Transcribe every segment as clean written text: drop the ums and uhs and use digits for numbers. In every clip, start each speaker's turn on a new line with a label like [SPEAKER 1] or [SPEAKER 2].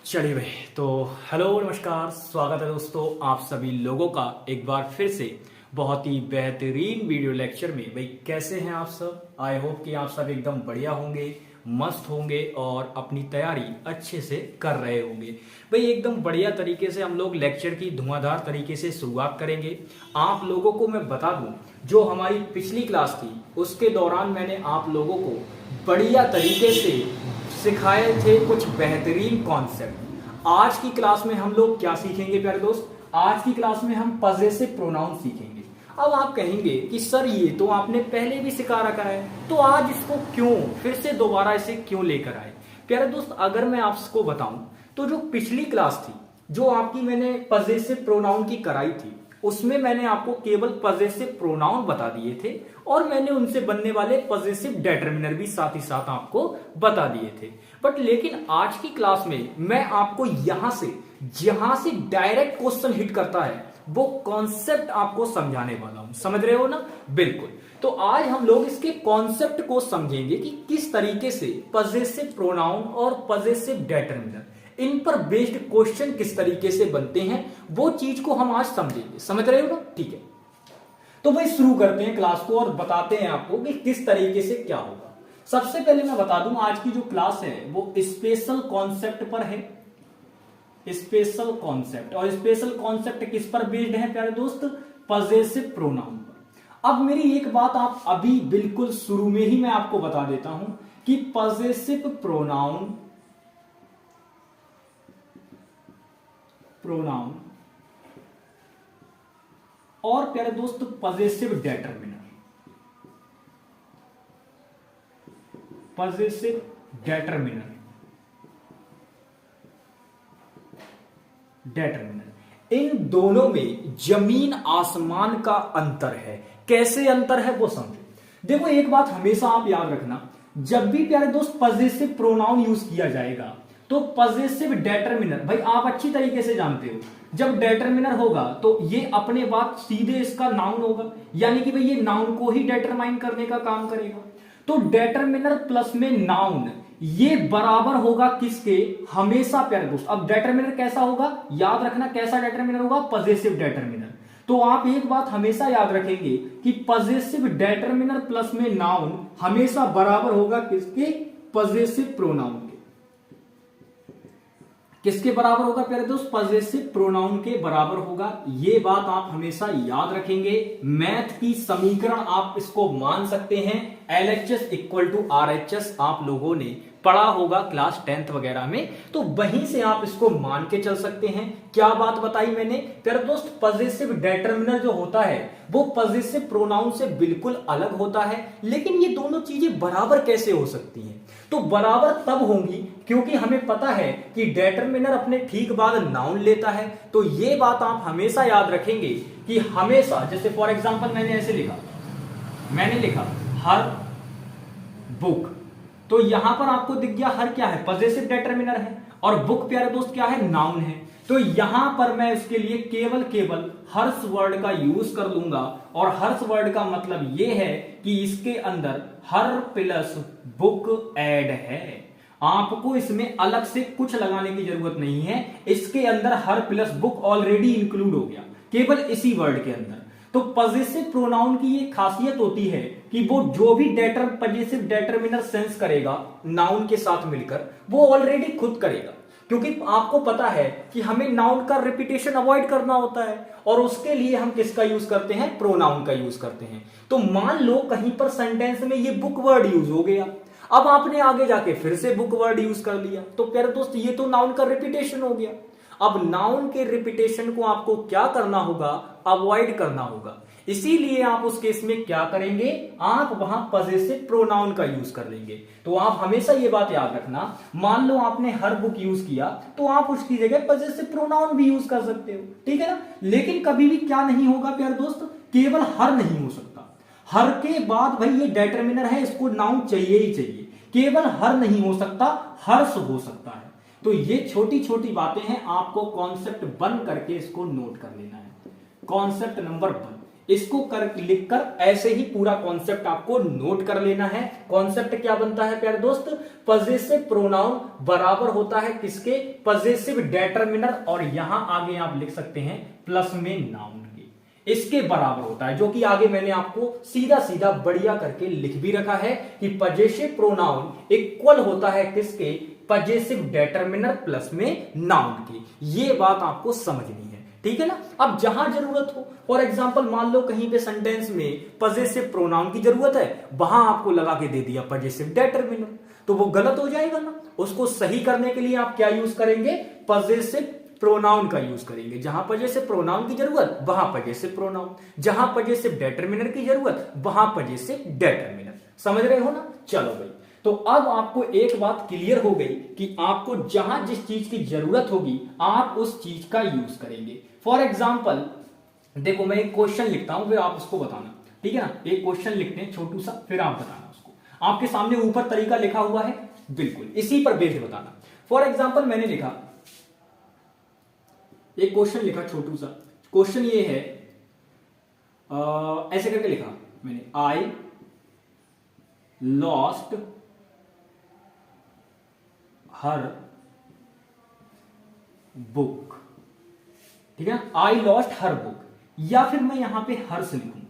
[SPEAKER 1] चलिए भाई, तो हेलो नमस्कार, स्वागत है दोस्तों आप सभी लोगों का एक बार फिर से बहुत ही बेहतरीन वीडियो लेक्चर में। भाई कैसे हैं आप सब? आई होप कि आप सब एकदम बढ़िया होंगे, मस्त होंगे और अपनी तैयारी अच्छे से कर रहे होंगे। भाई एकदम बढ़िया तरीके से हम लोग लेक्चर की धुआंधार तरीके से शुरुआत करेंगे। आप लोगों को मैं बता दूं, जो हमारी पिछली क्लास थी उसके दौरान मैंने आप लोगों को बढ़िया तरीके से सिखाए थे कुछ बेहतरीन कॉन्सेप्ट। आज की क्लास में हम लोग क्या सीखेंगे प्यारे दोस्त? आज की क्लास में हम पजेसिव प्रोनाउन सीखेंगे। अब आप कहेंगे कि सर ये तो आपने पहले भी सिखा रखा है, तो आज इसको क्यों फिर से दोबारा इसे क्यों लेकर आए? प्यारे दोस्त, अगर मैं आपको बताऊं तो जो पिछली क्लास थी, जो आपकी मैंने पजेसिव प्रोनाउन की कराई थी, उसमें मैंने आपको केवल पजेसिव प्रोनाउन बता दिए थे और मैंने उनसे बनने वाले पजेसिव डेटरमिनर भी साथ ही साथ आपको बता दिए थे। बट लेकिन आज की क्लास में मैं आपको जहां से डायरेक्ट क्वेश्चन हिट करता है वो कॉन्सेप्ट आपको समझाने वाला हूं। समझ रहे हो ना? बिल्कुल। तो आज हम लोग इसके कॉन्सेप्ट को समझेंगे कि किस तरीके से पजेसिव प्रोनाउन और पजेसिव डेटरमिनर, इन पर बेस्ड क्वेश्चन किस तरीके से बनते हैं, वो चीज को हम आज समझेंगे। समझ रहे हो ना? ठीक है, तो भाई शुरू करते हैं क्लास को और बताते हैं आपको कि किस तरीके से क्या होगा। सबसे पहले मैं बता दूं, आज की जो क्लास है वो स्पेशल कॉन्सेप्ट पर है। स्पेशल कॉन्सेप्ट, और स्पेशल कॉन्सेप्ट किस पर बेस्ड है प्यारे दोस्त? पजेसिव प्रोनाउन पर। अब मेरी एक बात आप अभी बिल्कुल शुरू में ही मैं आपको बता देता हूं कि पजेसिव प्रोनाउन और प्यारे दोस्त पजेसिव डेटरमिनर, इन दोनों में जमीन आसमान का अंतर है। कैसे अंतर है वो समझो। देखो एक बात हमेशा आप याद रखना, जब भी प्यारे दोस्त पजेसिव प्रोनाउन यूज किया जाएगा तो पजेसिव डेटरमिनर, भाई आप अच्छी तरीके से जानते हो, जब डेटरमिनर होगा तो ये अपने बात सीधे इसका नाउन होगा, यानी कि भाई ये नाउन को ही डेटरमाइन करने का काम करेगा। तो डेटरमिनर प्लस में नाउन, ये बराबर होगा किसके? हमेशा प्यारे दोस्त। अब डेटरमिनर कैसा होगा याद रखना, कैसा डेटरमिनर होगा? पजेसिव डेटरमिनर। तो आप एक बात हमेशा याद रखेंगे कि पजेसिव डेटरमिनर प्लस में नाउन हमेशा बराबर होगा किसके? पजेसिव प्रोनाउन के। किसके बराबर होगा प्यारे दोस्त? पजेसिव प्रोनाउन के बराबर होगा। ये बात आप हमेशा याद रखेंगे। मैथ की समीकरण आप इसको मान सकते हैं, LHS इक्वल टू RHS आप लोगों ने पढ़ा होगा क्लास 10th वगैरह में, तो वहीं से आप इसको मान के चल सकते हैं। क्या बात बताई मैंने प्यारे दोस्त? पजेसिव डेटरमिनर जो होता है वो पजेसिव प्रोनाउन से बिल्कुल अलग होता है। लेकिन ये दोनों चीजें बराबर कैसे हो सकती हैं? तो बराबर तब होंगी क्योंकि हमें पता है कि डेटरमिनर अपने ठीक बाद नाउन लेता है। तो ये बात आप हमेशा याद रखेंगे कि हमेशा, जैसे फॉर एग्जांपल मैंने लिखा हर बुक, तो यहां पर आपको दिख गया हर क्या है? पजेसिव डेटरमिनर है, और बुक प्यारे दोस्त क्या है? नाउन है। तो यहां पर मैं इसके लिए केवल हर्ष वर्ड का यूज कर लूंगा, और हर्ष वर्ड का मतलब यह है कि इसके अंदर हर प्लस बुक ऐड है। आपको इसमें अलग से कुछ लगाने की जरूरत नहीं है, इसके अंदर हर प्लस बुक ऑलरेडी इंक्लूड हो गया केवल इसी वर्ड के अंदर। तो पजेसिव प्रोनाउन की ये खासियत होती है कि वो जो भी पजेसिव डेटरमिनर सेंस करेगा नाउन के साथ मिलकर, वो ऑलरेडी खुद करेगा। क्योंकि आपको पता है कि हमें नाउन का रिपीटेशन अवॉइड करना होता है, और उसके लिए हम किसका यूज करते हैं? प्रोनाउन का यूज करते हैं। तो मान लो कहीं पर सेंटेंस में ये बुक वर्ड यूज हो गया, अब आपने आगे जाके फिर से बुक वर्ड यूज कर लिया, तो प्यारे दोस्त ये तो नाउन का रिपीटेशन हो गया। अब नाउन के रिपीटेशन को आपको क्या करना होगा? अवॉइड करना होगा। इसीलिए आप उस केस में क्या करेंगे? आप वहां पजेसिव प्रोनाउन का यूज कर लेंगे। तो आप हमेशा ये बात याद रखना, मान लो आपने हर बुक यूज किया तो आप उसकी जगह पजेसिव प्रोनाउन भी यूज कर सकते हो, ठीक है ना? लेकिन कभी भी क्या नहीं होगा प्यारे दोस्त? केवल हर नहीं हो सकता। हर के बाद भाई ये डेटरमिनर है, इसको नाउन चाहिए ही चाहिए। केवल हर नहीं हो सकता, हर्ष हो सकता है। तो ये छोटी छोटी बातें हैं, आपको कॉन्सेप्ट 1 करके इसको नोट कर लेना है। कॉन्सेप्ट नंबर 1, इसको लिखकर ऐसे ही पूरा कॉन्सेप्ट आपको नोट कर लेना है। कॉन्सेप्ट क्या बनता है प्यारे दोस्त, पजेसिव प्रोनाउन बराबर होता है किसके, पजेसिव डेटरमिनर, और यहां आगे आप लिख सकते हैं प्लस में नाउन के, इसके बराबर होता है, जो कि आगे मैंने आपको सीधा सीधा बढ़िया करके लिख भी रखा है कि पजेसिव प्रोनाउन इक्वल होता है किसके, पजेसिव डेटरमिनर प्लस में नाउन के। ये बात आपको समझनी है, ठीक है ना। अब जहां जरूरत हो, फॉर एग्जांपल मान लो कहीं पे सेंटेंस में पजेसिव प्रोनाउन की जरूरत है, वहां आपको लगा के दे दिया पजेसिव डेटरमिनर, तो वो गलत हो जाएगा ना। उसको सही करने के लिए आप क्या यूज करेंगे, पजेसिव प्रोनाउन का यूज करेंगे। जहां पजेसिव प्रोनाउन की जरूरत वहां पजेसिव प्रोनाउन, जहां पजेसिव डेटरमिनर की जरूरत वहां पजेसिव डेटरमिनर। समझ रहे हो ना। चलो भाई, तो अब आपको एक बात क्लियर हो गई कि आपको जहां जिस चीज की जरूरत होगी आप उस चीज का यूज करेंगे। फॉर एग्जाम्पल देखो, मैं एक क्वेश्चन लिखता हूं, फिर आप उसको बताना, ठीक है ना। एक क्वेश्चन लिखते हैं छोटू सा, फिर आप बताना उसको। आपके सामने ऊपर तरीका लिखा हुआ है, बिल्कुल इसी पर बेस्ड बताना। फॉर एग्जाम्पल मैंने लिखा, एक क्वेश्चन लिखा छोटू सा। क्वेश्चन ये है, ऐसे करके लिखा मैंने, आई लॉस्ट हर बुक, ठीक है, आई लॉस्ट हर बुक। या फिर मैं यहां पे हर्ष लिखूं,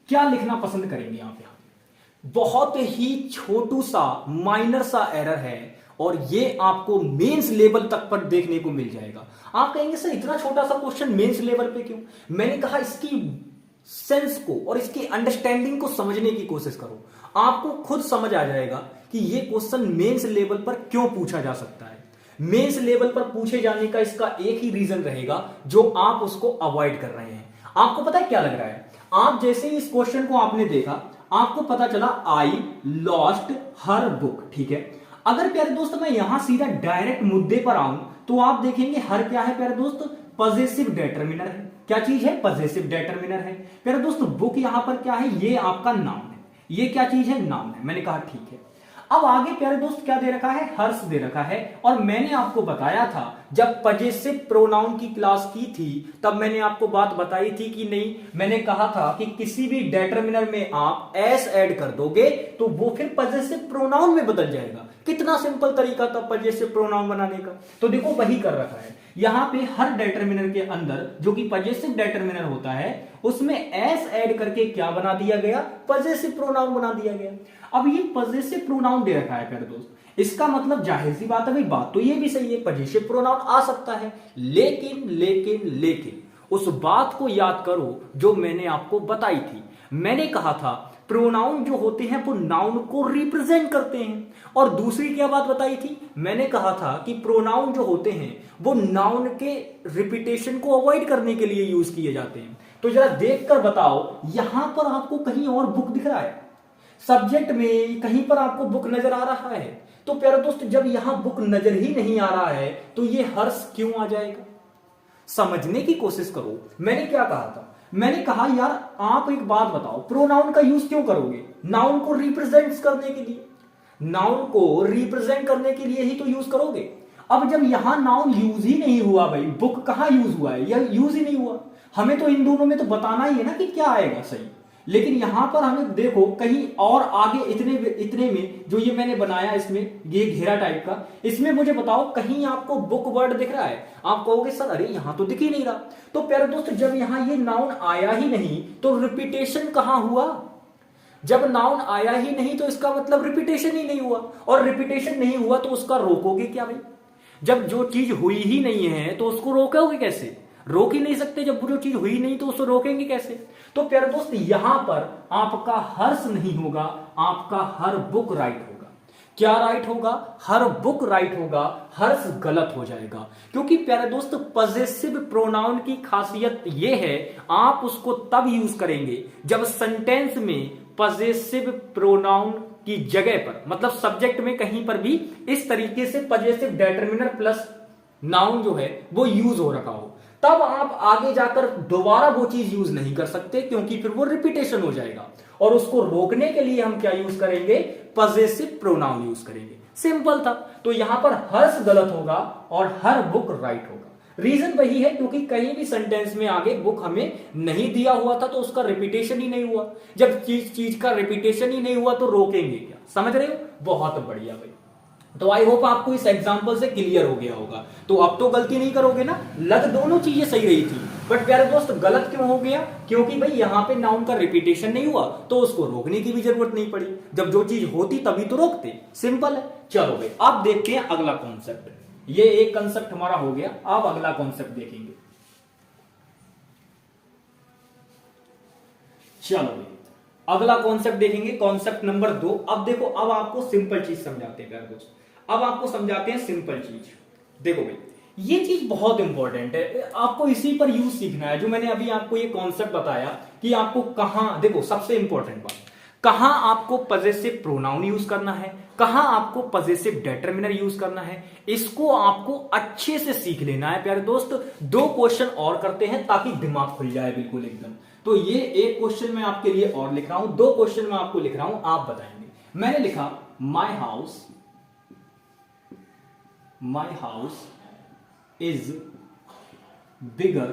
[SPEAKER 1] क्या लिखना पसंद करेंगे आप? यहां बहुत ही छोटू सा माइनर सा एरर है और ये आपको मेंस लेवल तक पर देखने को मिल जाएगा। आप कहेंगे सर इतना छोटा सा क्वेश्चन मेंस लेवल पे क्यों? मैंने कहा इसकी सेंस को और इसकी अंडरस्टैंडिंग को समझने की कोशिश करो, आपको खुद समझ आ जाएगा कि ये क्वेश्चन मेंस लेवल पर क्यों पूछा जा सकता है। मेंस लेवल पर पूछे जाने का इसका एक ही रीजन रहेगा जो आप उसको अवॉइड कर रहे हैं। आपको पता है क्या लग रहा है? आप जैसे ही इस क्वेश्चन को आपने देखा, आपको पता चला आई लॉस्ट हर बुक, ठीक है। अगर प्यारे दोस्त मैं यहां सीधा डायरेक्ट मुद्दे पर आऊं तो आप देखेंगे हर क्या है प्यारे दोस्त, पजेसिव डेटरमिनर है। क्या चीज है? पजेसिव डेटरमिनर है। प्यारे दोस्त बुक यहां पर क्या है? ये आपका नाउन है। ये क्या चीज है? नाउन है। मैंने कहा ठीक है। अब आगे प्यारे दोस्त क्या दे रखा है? हर्ष दे रखा है। और मैंने आपको बताया था जब पजेसिव प्रोनाउन की क्लास की थी तब मैंने आपको बात बताई थी कि नहीं, मैंने कहा था कि किसी भी डेटरमिनर में आप एस ऐड कर दोगे तो वो फिर पजेसिव प्रोनाउन में बदल जाएगा। कितना सिंपल तरीका था पजेसिव प्रोनाउन बनाने का। तो देखो वही कर रखा है यहां पे। हर डेटरमिनर के अंदर जो कि पजेसिव डेटरमिनर होता है उसमें एस ऐड करके क्या बना दिया गया? पजेसिव प्रोनाउन बना दिया गया। अब ये पजेसिव प्रोनाउन दे रखा है प्यारे दोस्त, इसका मतलब जाहिर सी बात है भाई, बात तो ये भी सही है, पजेसिव प्रोनाउन आ सकता है। लेकिन लेकिन लेकिन उस बात को याद करो जो मैंने आपको बताई थी। मैंने कहा था प्रोनाउन जो होते हैं वो नाउन को रिप्रेजेंट करते हैं। और दूसरी क्या बात बताई थी? मैंने कहा था कि प्रोनाउन जो होते हैं वो नाउन के रिपीटेशन को अवॉइड करने के लिए यूज किए जाते हैं। तो जरा देखकर बताओ, यहां पर आपको कहीं और बुक दिख रहा है? सब्जेक्ट में कहीं पर आपको बुक नजर आ रहा है? तो प्यारे दोस्त जब यहां बुक नजर ही नहीं आ रहा है तो ये हर्ष क्यों आ जाएगा? समझने की कोशिश करो। मैंने क्या कहा था? मैंने कहा यार आप एक बात बताओ, प्रोनाउन का यूज क्यों करोगे? नाउन को रिप्रेजेंट करने के लिए। नाउन को रिप्रेजेंट करने के लिए ही तो यूज करोगे। अब जब यहां नाउन यूज ही नहीं हुआ भाई, बुक कहां यूज हुआ है? यह यूज ही नहीं हुआ। हमें तो इन दोनों में तो बताना ही है ना कि क्या आएगा सही। लेकिन यहां पर हमें देखो कहीं और आगे इतने में जो ये मैंने बनाया, इसमें ये घेरा टाइप का, इसमें मुझे बताओ कहीं आपको बुक वर्ड दिख रहा है? आप कहोगे सर अरे यहां तो दिख ही नहीं रहा। तो प्यारे दोस्त जब यहां ये नाउन आया ही नहीं तो रिपीटेशन कहां हुआ? जब नाउन आया ही नहीं तो इसका मतलब रिपीटेशन ही नहीं हुआ। और रिपीटेशन नहीं हुआ तो उसका रोकोगे क्या भाई? जब जो चीज हुई ही नहीं है तो उसको रोकोगे कैसे? रोक ही नहीं सकते। जब जो चीज हुई नहीं तो उसको रोकेंगे कैसे? तो प्यारे दोस्त यहां पर आपका हर्ष नहीं होगा, आपका हर बुक राइट होगा। क्या राइट होगा? हर बुक राइट होगा, हर्ष गलत हो जाएगा। क्योंकि प्यारे दोस्त पजेसिव प्रोनाउन की खासियत यह है, आप उसको तब यूज करेंगे जब सेंटेंस में पजेसिव प्रोनाउन की जगह पर, मतलब सब्जेक्ट में कहीं पर भी इस तरीके से पजेसिव डेटरमिनर प्लस नाउन जो है वो यूज हो रखा हो। तब आप आगे जाकर दोबारा वो चीज यूज नहीं कर सकते क्योंकि फिर वो रिपीटेशन हो जाएगा। और उसको रोकने के लिए हम क्या यूज करेंगे? पजेसिव प्रोनाउन यूज करेंगे। सिंपल था। तो यहां पर हर्ष गलत होगा और हर बुक राइट होगा। रीजन वही है क्योंकि कहीं भी सेंटेंस में आगे बुक हमें नहीं दिया हुआ था तो उसका रिपीटेशन ही नहीं हुआ। जब चीज का रिपीटेशन ही नहीं हुआ तो रोकेंगे क्या? समझ रहे हो? बहुत बढ़िया भाई। तो आई होप आपको इस एग्जांपल से क्लियर हो गया होगा। तो अब तो गलती नहीं करोगे ना, लग दोनों चीजें सही रही थी, बट प्यारे दोस्त गलत क्यों हो गया? क्योंकि भाई यहां पे नाउन का रिपीटेशन नहीं हुआ तो उसको रोकने की भी जरूरत नहीं पड़ी। जब जो चीज होती तभी तो रोकते, सिंपल है। चलो भाई अब देखते हैं अगला कॉन्सेप्ट। ये एक कंसेप्ट हमारा हो गया, अब अगला कॉन्सेप्ट देखेंगे। चलो भाई अगला कॉन्सेप्ट देखेंगे, कॉन्सेप्ट नंबर 2। अब देखो, अब आपको सिंपल चीज समझाते हैं प्यारे दोस्त, अब आपको समझाते हैं सिंपल चीज। देखो भाई ये चीज बहुत इंपॉर्टेंट है, आपको इसी पर यूज सीखना है। जो मैंने अभी आपको ये कॉन्सेप्ट बताया कि आपको कहां, देखो सबसे इंपॉर्टेंट बात, कहां आपको पजेसिव प्रोनाउन यूज करना है, कहां आपको पजेसिव डिटरमिनर यूज करना है, इसको आपको अच्छे से सीख लेना है प्यारे दोस्त। 2 क्वेश्चन और करते हैं ताकि दिमाग खुल जाए बिल्कुल एकदम। तो ये एक क्वेश्चन मैं आपके लिए और लिख रहा हूं, 2 क्वेश्चन मैं आपको लिख रहा हूं, आप बताएंगे। मैंने लिखा my house is bigger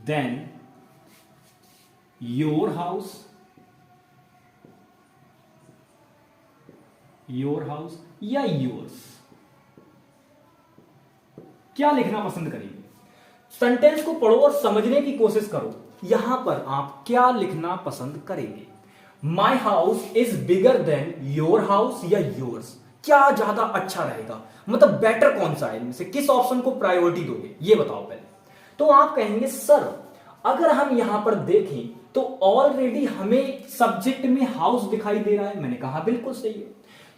[SPEAKER 1] than your house या योर्स। क्या लिखना पसंद करेंगे? सेंटेंस को पढ़ो और समझने की कोशिश करो, यहां पर आप क्या लिखना पसंद करेंगे? My house is bigger than your house या योर्स, क्या ज्यादा अच्छा रहेगा, मतलब बेटर कौन सा है इनमें से, किस ऑप्शन को प्रायोरिटी दोगे ये बताओ पहले। तो आप कहेंगे सर अगर हम यहां पर देखें तो ऑलरेडी हमें सब्जेक्ट में हाउस दिखाई दे रहा है। मैंने कहा बिल्कुल सही है।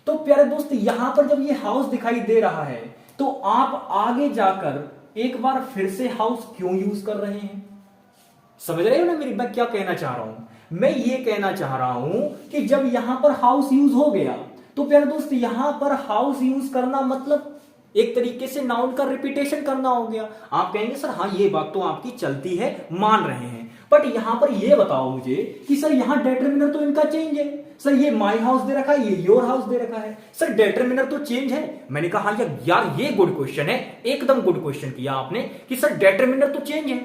[SPEAKER 1] तो प्यारे दोस्त यहां पर जब ये हाउस दिखाई दे रहा है तो आप आगे जाकर एक बार फिर से हाउस क्यों यूज कर रहे हैं? समझ रहे हो ना मेरी मैं क्या कहना चाह रहा हूं? मैं ये कहना चाह रहा हूं कि जब यहां पर हाउस यूज हो गया तो प्यारे दोस्त यहां पर हाउस यूज करना मतलब एक तरीके से नाउन का रिपीटेशन करना हो गया। आप कहेंगे सर हाँ ये बात तो आपकी चलती है, मान रहे हैं, बट यहां पर ये बताओ मुझे कि सर यहां डिटरमिनर तो इनका चेंज है। सर ये माई हाउस दे रखा है, ये योर हाउस दे रखा है, सर डिटरमिनर तो चेंज है। मैंने कहा यार ये गुड क्वेश्चन है, एकदम गुड क्वेश्चन किया आपने कि सर डिटरमिनर तो चेंज है,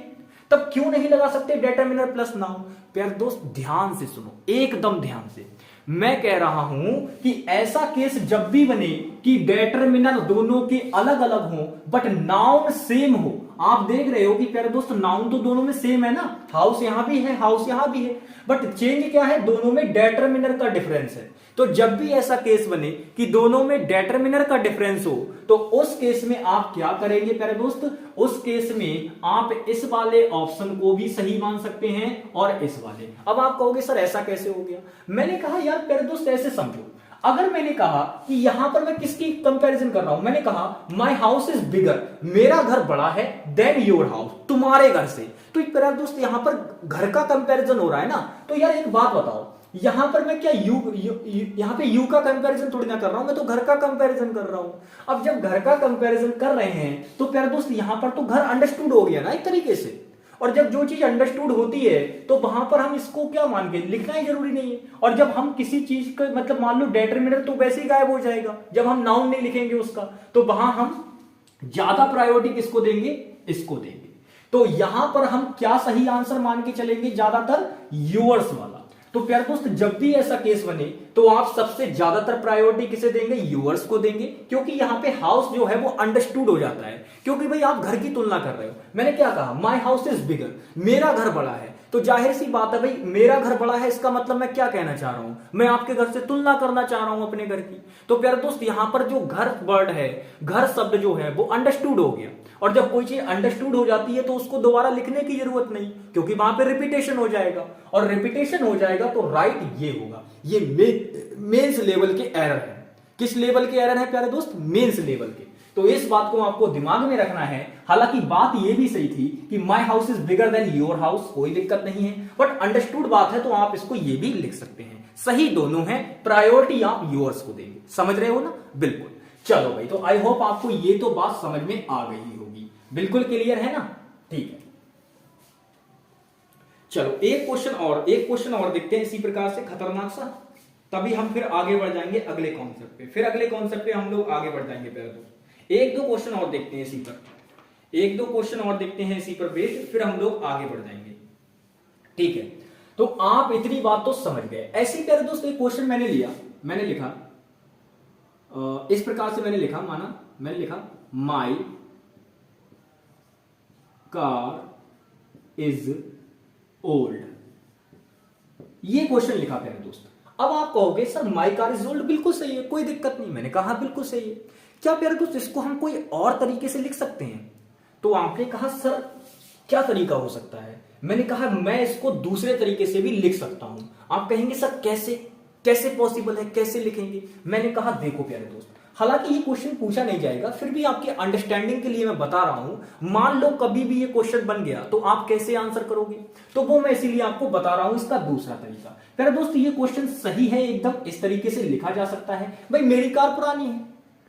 [SPEAKER 1] तब क्यों नहीं लगा सकते डिटरमिनर प्लस नाउन? प्यारे दोस्त ध्यान से सुनो, एकदम ध्यान से। मैं कह रहा हूं कि ऐसा केस जब भी बने कि डिटरमिनर दोनों के अलग अलग हो बट नाउन सेम हो। आप देख रहे हो कि प्यारे दोस्त नाउन तो दोनों में सेम है ना, हाउस यहां भी है, हाउस यहां भी है, बट चेंज क्या है? दोनों में डिटरमिनर का डिफरेंस है। तो जब भी ऐसा केस बने कि दोनों में डिटरमिनर का डिफरेंस हो तो उस केस में आप क्या करेंगे प्यारे दोस्त? उस केस में आप इस वाले ऑप्शन को भी सही मान सकते हैं और इस वाले। अब आप कहोगे सर ऐसा कैसे हो गया? मैंने कहा यार प्यारे दोस्त ऐसे समझो, अगर मैंने कहा कि यहां पर मैं किसकी कंपैरिजन कर रहा हूं, मैंने कहा माई हाउस इज बिगर, मेरा घर बड़ा है, देन योर हाउस, तुम्हारे घर से, तो प्यारे दोस्त यहां पर घर का कंपैरिजन हो रहा है ना। तो यार एक बात बताओ, यहां पर मैं क्या यहां पे यू का कंपैरिजन थोड़ी ना कर रहा हूं, मैं तो घर का कंपैरिजन कर रहा हूं। अब जब घर का कंपैरिजन कर रहे हैं तो प्यारे दोस्त यहां पर तो घर अंडरस्टूड हो गया ना एक तरीके से, और जब जो चीज अंडरस्टूड होती है तो वहां पर हम इसको क्या मान के लिखना ही जरूरी नहीं है। और जब हम किसी चीज का मतलब मान लो डिटरमिनर तो वैसे ही गायब हो जाएगा जब हम नाउन नहीं लिखेंगे उसका, तो वहां हम ज्यादा प्रायोरिटी किसको देंगे? इसको देंगे। तो यहां पर हम क्या सही आंसर मान के चलेंगे? ज्यादातर योर्स वाला। तो प्यारे दोस्त जब भी ऐसा केस बने तो आप सबसे ज्यादातर प्रायोरिटी किसे देंगे? यूअर्स को देंगे, क्योंकि यहां पे हाउस जो है वो अंडरस्टूड हो जाता है, क्योंकि भाई आप घर की तुलना कर रहे हो। मैंने क्या कहा? माई हाउस इज बिगर, मेरा घर बड़ा है, तो जाहिर सी बात है भाई मेरा घर बड़ा है, इसका मतलब मैं क्या कहना चाह रहा हूं? मैं आपके घर से तुलना करना चाह रहा हूं अपने घर की। तो प्यारे दोस्त यहां पर जो घर वर्ड है, घर शब्द जो है वो अंडरस्टूड हो गया, और जब कोई चीज अंडरस्टूड हो जाती है तो उसको दोबारा लिखने की जरूरत नहीं, क्योंकि वहां पे रिपीटेशन हो जाएगा, और रिपीटेशन हो जाएगा तो राइट ये होगा। ये मेंस लेवल के एरर है। किस लेवल के एरर है प्यारे दोस्त? मेंस लेवल के। तो इस बात को आपको दिमाग में रखना है। हालांकि बात यह भी सही थी कि my house is bigger than your house, कोई दिक्कत नहीं है, बट अंडरस्टूड बात है तो आप इसको ये भी लिख सकते हैं। सही दोनों है, प्रायोरिटी आप योर्स को देंगे। समझ रहे हो ना? बिल्कुल। चलो भाई, तो आई होप आपको ये तो बात समझ में आ गई होगी। बिल्कुल क्लियर है ना? ठीक है, चलो एक क्वेश्चन और देखते हैं इसी प्रकार से खतरनाक सा, तभी हम फिर आगे बढ़ जाएंगे अगले कॉन्सेप्ट पे। फिर अगले कॉन्सेप्ट पे हम लोग आगे बढ़ जाएंगे। पहले तो एक दो क्वेश्चन और देखते हैं इसी पर, एक दो क्वेश्चन और देखते हैं इसी पर बेस्ड, फिर हम लोग आगे बढ़ जाएंगे। ठीक है, तो आप इतनी बात तो समझ गए। ऐसे ही प्यारे दोस्त एक क्वेश्चन मैंने लिया, मैंने लिखा इस प्रकार से, मैंने लिखा, माना मैंने लिखा माई कार इज ओल्ड, ये क्वेश्चन लिखा प्यारे दोस्त। अब आप कहोगे sir my car is old, बिल्कुल सही है, कोई दिक्कत नहीं। मैंने कहा बिल्कुल सही है। क्या प्यारे दोस्त इसको हम कोई और तरीके से लिख सकते हैं? तो आपने कहा सर क्या तरीका हो सकता है? मैंने कहा मैं इसको दूसरे तरीके से भी लिख सकता हूं। आप कहेंगे सर कैसे, कैसे पॉसिबल है, कैसे लिखेंगे? मैंने कहा देखो प्यारे दोस्त, हालांकि ये क्वेश्चन पूछा नहीं जाएगा, फिर भी आपके अंडरस्टैंडिंग के लिए मैं बता रहा हूं। मान लो कभी भी ये क्वेश्चन बन गया तो आप कैसे आंसर करोगे, तो वो मैं इसीलिए आपको बता रहा हूं इसका दूसरा तरीका। प्यारे दोस्त ये क्वेश्चन सही है एकदम, इस तरीके से लिखा जा सकता है। भाई मेरी कार पुरानी है,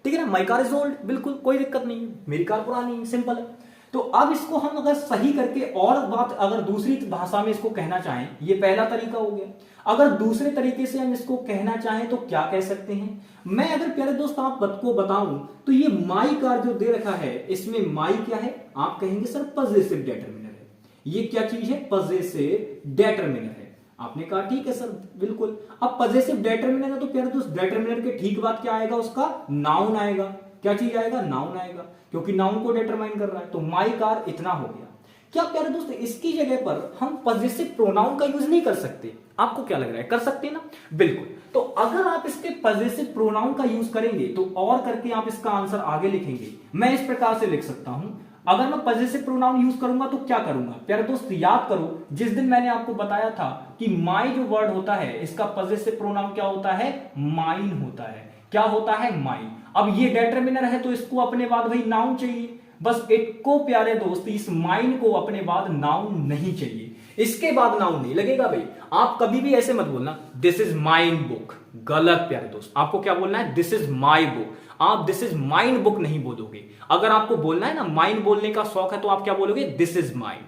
[SPEAKER 1] ठीक है ना, माई कार इज ओल्ड, बिल्कुल कोई दिक्कत नहीं है, मेरी कार पुरानी है, सिंपल है। तो अब इसको हम अगर सही करके और बात अगर दूसरी भाषा में इसको कहना चाहें, ये पहला तरीका हो गया। अगर दूसरे तरीके से हम इसको कहना चाहें तो क्या कह सकते हैं? मैं अगर प्यारे दोस्त आपको बताऊं तो ये माई कार जो दे रखा है, इसमें माई क्या है? आप कहेंगे सर पजेसिव डेटरमिनर है। ये क्या चीज है? पजेसिव डेटरमिनर है। आपने कहा ठीक है सर, बिल्कुल। अब पजेसिव डेटरमिनर है तो प्यारे दोस्त डेटरमिनर के ठीक बाद क्या आएगा? उसका नाउन आएगा। क्या चीज आएगा? नाउन आएगा, क्योंकि नाउन को डिटरमाइन कर रहा है। तो माई कार इतना हो गया। क्या प्यारे दोस्त इसकी जगह पर हम पजेसिव प्रोनाउन का यूज नहीं कर सकते? आपको क्या लग रहा है, कर सकते हैं ना? बिल्कुल। तो अगर आप इसके पजेसिव प्रोनाउन का यूज करेंगे तो और करके आप इसका आंसर आगे लिखेंगे। मैं इस प्रकार से लिख सकता हूं, अगर मैं पजेसिव प्रोनाउन यूज करूंगा तो क्या करूंगा? प्यारे दोस्त याद करो, जिस दिन मैंने आपको बताया था कि माई जो वर्ड होता है इसका पजेसिव प्रोनाउन क्या होता है? माइन होता है। क्या होता है? माइन। अब ये डेटरमिनर है तो इसको अपने बाद भाई नाउन चाहिए। बस एक को प्यारे दोस्त इस माइन को अपने बाद नाउन नहीं चाहिए, इसके बाद नाउन नहीं लगेगा। भाई आप कभी भी ऐसे मत बोलना दिस इज माइन बुक, गलत प्यारे दोस्त। आपको क्या बोलना है? This is my book. आप दिस इज माइन बुक नहीं बोलोगे। अगर आपको बोलना है ना, माइन बोलने का शौक है, तो आप क्या बोलोगे? This is mine.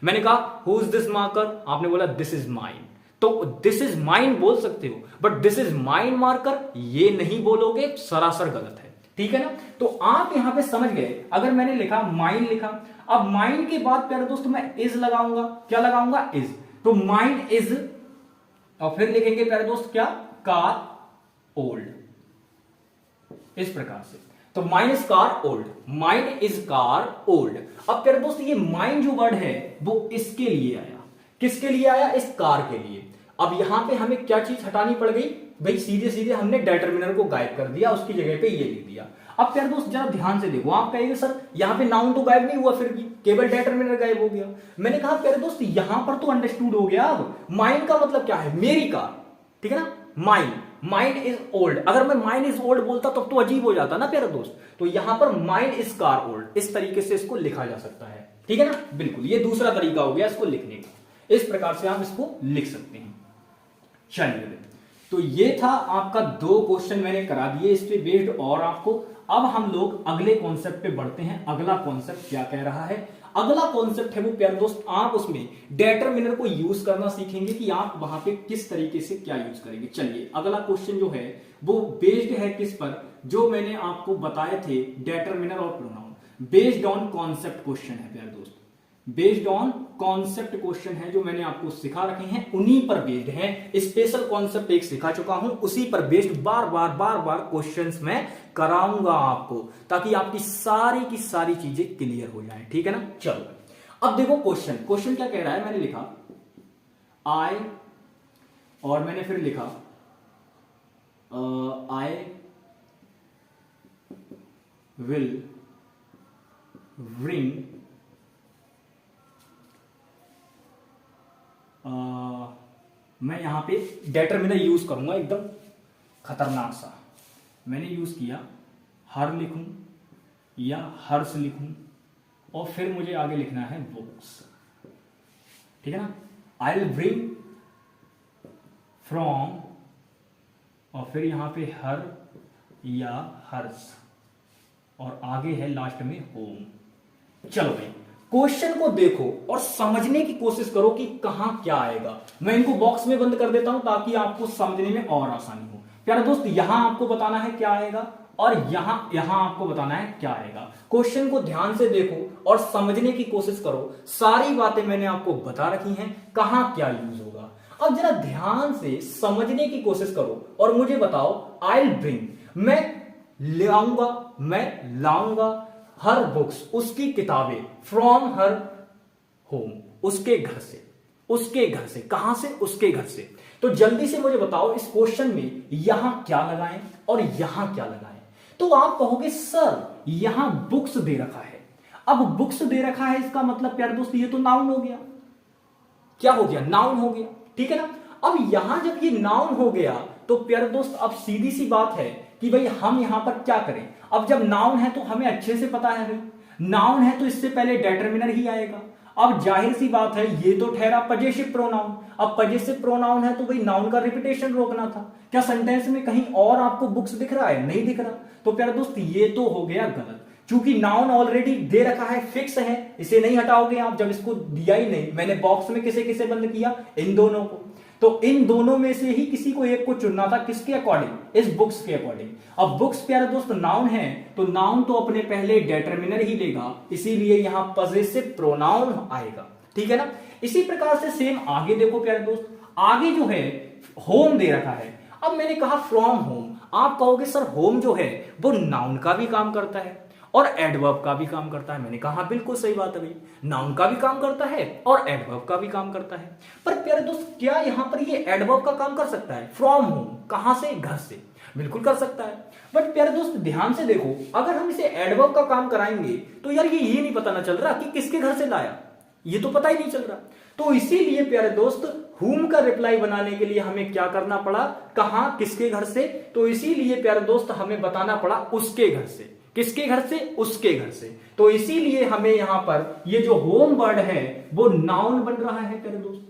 [SPEAKER 1] मैंने कहा हु इज दिस मार्कर, आपने बोला दिस इज माइन। तो दिस इज माइन बोल सकते हो, but this is mine marker ये नहीं बोलोगे, सरासर गलत है। ठीक है ना? तो आप यहां पे समझ गए। अगर मैंने लिखा माइन लिखा, अब माइन के बाद प्यारे दोस्त मैं इज लगाऊंगा। क्या लगाऊंगा? इज। तो माइन इज, और फिर लिखेंगे प्यारे दोस्त क्या? कार ओल्ड, इस प्रकार से। तो mine is car old, mine is car old. अब प्यारे दोस्त ये माइन जो वर्ड है वो इसके लिए आया। किसके लिए आया? इस कार के लिए। अब यहां पे हमें क्या चीज हटानी पड़ गई? भाई सीधे सीधे हमने डेटरमिनर को गायब कर दिया, उसकी जगह पे ये लिख दिया। अब प्यारे दोस्त जरा ध्यान से देखो, आप कहेंगे सर यहां पे नाउन तो गायब नहीं हुआ, फिर भी केवल डेटरमिनर गायब हो गया। मैंने कहा प्यारे दोस्त यहां पर तो अंडरस्टूड हो गया। अब माइन का मतलब क्या है? मेरी कार, ठीक है ना? Mine, mine is old. अगर मैं माइन इज ओल्ड बोलता तब तो अजीब हो जाता ना प्यारे दोस्त। तो यहां पर माइन इज कार ओल्ड, इस तरीके से इसको लिखा जा सकता है। ठीक है ना? बिल्कुल, ये दूसरा तरीका हो गया इसको लिखने का। इस प्रकार से आप इसको लिख सकते हैं। चलिए, तो ये था आपका 2 क्वेश्चन मैंने करा दिए इस पे बेस्ड। और आपको अब हम लोग अगले कॉन्सेप्ट पे बढ़ते हैं। अगला कॉन्सेप्ट क्या कह रहा है? अगला कॉन्सेप्ट है वो प्यारे दोस्त, आप उसमें डेटरमिनर को यूज करना सीखेंगे कि आप वहां पे किस तरीके से क्या यूज करेंगे। चलिए, अगला क्वेश्चन जो है वो बेस्ड है किस पर? जो मैंने आपको बताए थे डेटरमिनर और pronoun, based on concept question है प्यारे दोस्त। बेस्ड ऑन कॉन्सेप्ट क्वेश्चन है जो मैंने आपको सिखा रखे हैं, उन्हीं पर बेस्ड है। स्पेशल कॉन्सेप्ट एक सिखा चुका हूं, उसी पर बेस्ड बार बार क्वेश्चंस मैं कराऊंगा आपको, ताकि आपकी सारी की सारी चीजें क्लियर हो जाएं। ठीक है ना? चलो अब देखो क्वेश्चन क्या कह रहा है। मैंने लिखा आई, और मैंने फिर लिखा आई विल ब्रिंग मैं यहां पे डेटरमिनर यूज करूंगा एकदम खतरनाक सा। मैंने यूज किया हर लिखूं या हर्ष लिखूं, और फिर मुझे आगे लिखना है बुक्स। ठीक है ना? आई विल ब्रिंग फ्रॉम, और फिर यहां पे हर या हर्ष, और आगे है लास्ट में होम। चलो भाई, क्वेश्चन को देखो और समझने की कोशिश करो कि कहां क्या आएगा। मैं इनको बॉक्स में बंद कर देता हूं ताकि आपको समझने में और आसानी हो। प्यारे दोस्त, यहां आपको बताना है क्या आएगा, और यहां आपको बताना है क्या आएगा। क्वेश्चन को ध्यान से देखो और समझने की कोशिश करो। सारी बातें मैंने आपको बता रखी हैं, कहां क्या यूज होगा। अब जरा ध्यान से समझने की कोशिश करो और मुझे बताओ, आई विल ब्रिंग, मैं लाऊंगा हर बुक्स, उसकी किताबें, फ्रॉम हर होम, उसके घर से, कहां से, उसके घर से। तो जल्दी से मुझे बताओ इस क्वेश्चन में यहां क्या लगाएं और यहां क्या लगाएं। तो आप कहोगे सर यहां बुक्स दे रखा है। अब बुक्स दे रखा है इसका मतलब प्यारे दोस्त ये तो नाउन हो गया। क्या हो गया? नाउन हो गया, ठीक है ना। अब यहां जब ये नाउन हो गया तो प्यारे दोस्त अब सीधी सी बात है कि भाई हम यहां पर क्या करें। अब जब नाउन है तो हमें अच्छे से पता है भाई, नाउन है तो इससे पहले डिटरमिनर ही आएगा। अब जाहिर सी बात है ये तो ठहरा पजेसिव प्रोनाउन। अब पजेसिव प्रोनाउन है तो भाई नाउन का रिपीटेशन रोकना था। क्या सेंटेंस में कहीं और आपको बुक्स दिख रहा है? नहीं दिख रहा। तो प्यारे दोस्त ये तो हो गया गलत, क्योंकि नाउन ऑलरेडी दे रखा है, फिक्स है, इसे नहीं हटाओगे आप। जब इसको दिया ही नहीं, मैंने बॉक्स में किसे किसे बंद किया? इन दोनों को। तो इन दोनों में से ही किसी को एक को चुनना था, किसके अकॉर्डिंग? इस बुक्स के अकॉर्डिंग। अब बुक्स प्यारे दोस्त नाउन है तो नाउन तो अपने पहले डिटरमिनर ही लेगा, इसीलिए यहां पजेसिव प्रोनाउन आएगा, ठीक है ना। इसी प्रकार से सेम आगे देखो प्यारे दोस्त, आगे जो है होम दे रखा है। अब मैंने कहा फ्रॉम होम, आप कहोगे सर होम जो है वो नाउन का भी काम करता है और एडवर्ब का भी काम करता है। मैंने कहा बिल्कुल सही बात है भाई, नाउन का भी काम करता है और एडवर्ब का भी काम करता है। पर प्यारे दोस्त क्या यहां पर ये एडवर्ब का काम कर सकता है? फ्रॉम होम, कहां से? घर से, बिल्कुल कर सकता है। बट प्यारे दोस्त ध्यान से देखो, अगर हम इसे एडवर्ब का काम कराएंगे तो यार ये नहीं पता ना चल रहा कि किसके घर से लाया, ये तो पता ही नहीं चल रहा। तो इसीलिए प्यारे दोस्त हुम का रिप्लाई बनाने के लिए हमें क्या करना पड़ा? कहां, किसके घर से? तो इसीलिए प्यारे दोस्त हमें बताना पड़ा उसके घर से। किसके घर से? उसके घर से। तो इसीलिए हमें यहां पर ये जो होम वर्ड है वो नाउन बन रहा है प्यारे दोस्त।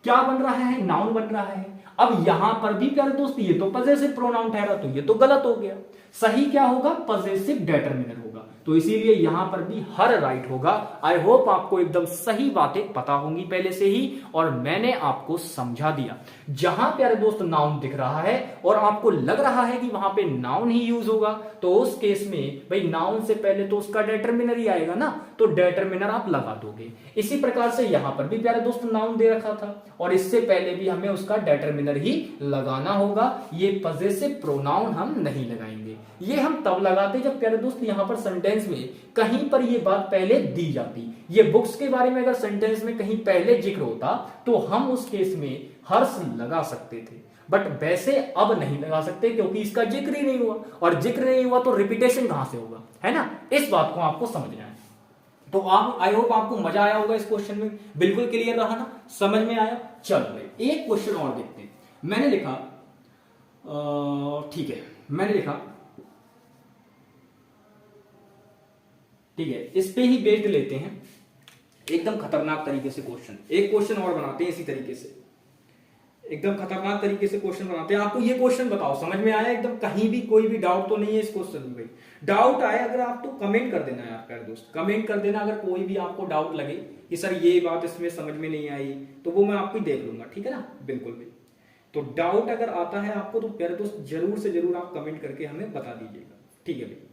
[SPEAKER 1] क्या बन रहा है? नाउन बन रहा है। अब यहां पर भी प्यारे दोस्त ये तो पजेसिव प्रोनाउन ठहरा, तो ये तो गलत हो गया। सही क्या होगा? पजेसिव डिटरमिनर होगा। तो इसीलिए यहां पर भी हर राइट होगा। आई होप आपको एकदम सही बातें पता होंगी पहले से ही, और मैंने आपको समझा दिया। जहां प्यारे दोस्त नाउन दिख रहा है और आपको लग रहा है कि वहां पे नाउन ही यूज होगा, तो उस केस में भाई नाउन से पहले तो उसका डिटरमिनर ही आएगा ना, तो डिटरमिनर आप लगा दोगे। इसी प्रकार से यहां पर भी प्यारे दोस्त नाउन दे रखा था और इससे पहले भी हमें उसका डिटरमिनर ही लगाना होगा। ये पजेसिव प्रोनाउन हम नहीं लगाएंगे। ये हम तब लगाते जब प्यारे दोस्त यहां पर सेंटेंस में कहीं पर ये बात पहले दी जाती। ये बुक्स के बारे में अगर सेंटेंस में कहीं पहले जिक्र होता तो हम उस केस में हर्ष लगा सकते थे, बट वैसे अब नहीं लगा सकते क्योंकि इसका जिक्र ही नहीं हुआ, और जिक्र नहीं हुआ तो रिपीटेशन कहां से होगा, है ना। इस बात को आपको समझना है। तो आप, आई होप आपको मजा आया होगा इस क्वेश्चन में, बिल्कुल क्लियर रहा ना, समझ में आया। चलो एक क्वेश्चन और देखते हैं। मैंने लिखा, ठीक है, मैंने लिखा, ठीक है, इस पे ही बेस्ड लेते हैं एकदम खतरनाक तरीके से क्वेश्चन। एक क्वेश्चन और बनाते हैं इसी तरीके से, एकदम खतरनाक तरीके से क्वेश्चन बनाते हैं। आपको ये क्वेश्चन बताओ समझ में आया एकदम? कहीं भी कोई भी डाउट तो नहीं है इस क्वेश्चन में? भाई डाउट आए अगर आप तो कमेंट कर देना यार प्यारे दोस्त, कमेंट कर देना अगर कोई भी आपको डाउट लगे कि सर ये बात इसमें समझ में नहीं आई, तो वो मैं आपको ही देख लूंगा, ठीक है ना। बिल्कुल भी, तो डाउट अगर आता है आपको तो प्यारे दोस्त जरूर से जरूर आप कमेंट करके हमें बता दीजिएगा, ठीक है भाई।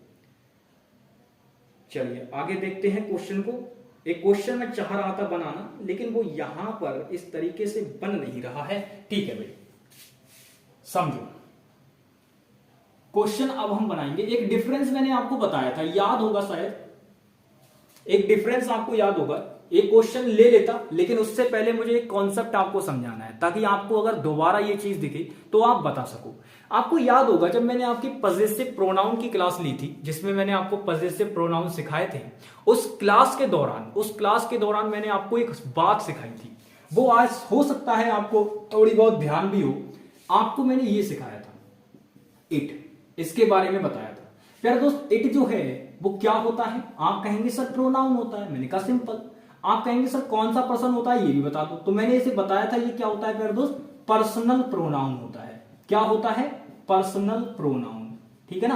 [SPEAKER 1] चलिए आगे देखते हैं क्वेश्चन को। एक क्वेश्चन मैं चाह रहा था बनाना, लेकिन वो यहां पर इस तरीके से बन नहीं रहा है, ठीक है भाई, समझो। क्वेश्चन अब हम बनाएंगे। एक डिफरेंस मैंने आपको बताया था, याद होगा शायद, एक डिफरेंस आपको याद होगा। एक क्वेश्चन ले लेता, लेकिन उससे पहले मुझे एक कॉन्सेप्ट आपको समझाना है, ताकि आपको अगर दोबारा ये चीज दिखे तो आप बता सको। आपको याद होगा जब मैंने आपकी पजेसिव प्रोनाउन की क्लास ली थी, जिसमें मैंने आपको पजेसिव प्रोनाउन सिखाए थे, उस क्लास के दौरान मैंने आपको एक बात सिखाई थी। वो आज हो सकता है आपको थोड़ी बहुत ध्यान भी हो। आपको मैंने ये सिखाया था, इट, इसके बारे में बताया था। प्यारे दोस्त इट जो है वो क्या होता है? आप कहेंगे सर प्रोनाउन होता है। मैंने कहा सिंपल। आप कहेंगे सर कौन सा पर्सन होता है, ये भी बता दो। तो मैंने इसे बताया था, ये क्या होता है प्यारे दोस्त? पर्सनल प्रोनाउन होता है। क्या होता है? पर्सनल प्रोनाउन, ठीक है ना,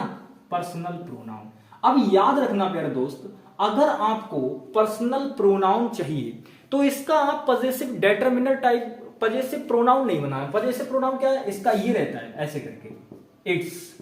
[SPEAKER 1] पर्सनल प्रोनाउन। अब याद रखना प्यारे दोस्त, अगर आपको पर्सनल प्रोनाउन चाहिए तो इसका आप possessive determiner type possessive pronoun नहीं बनाना। पजेसिव प्रोनाउन क्या है? इसका ये रहता है ऐसे करके, इट्स,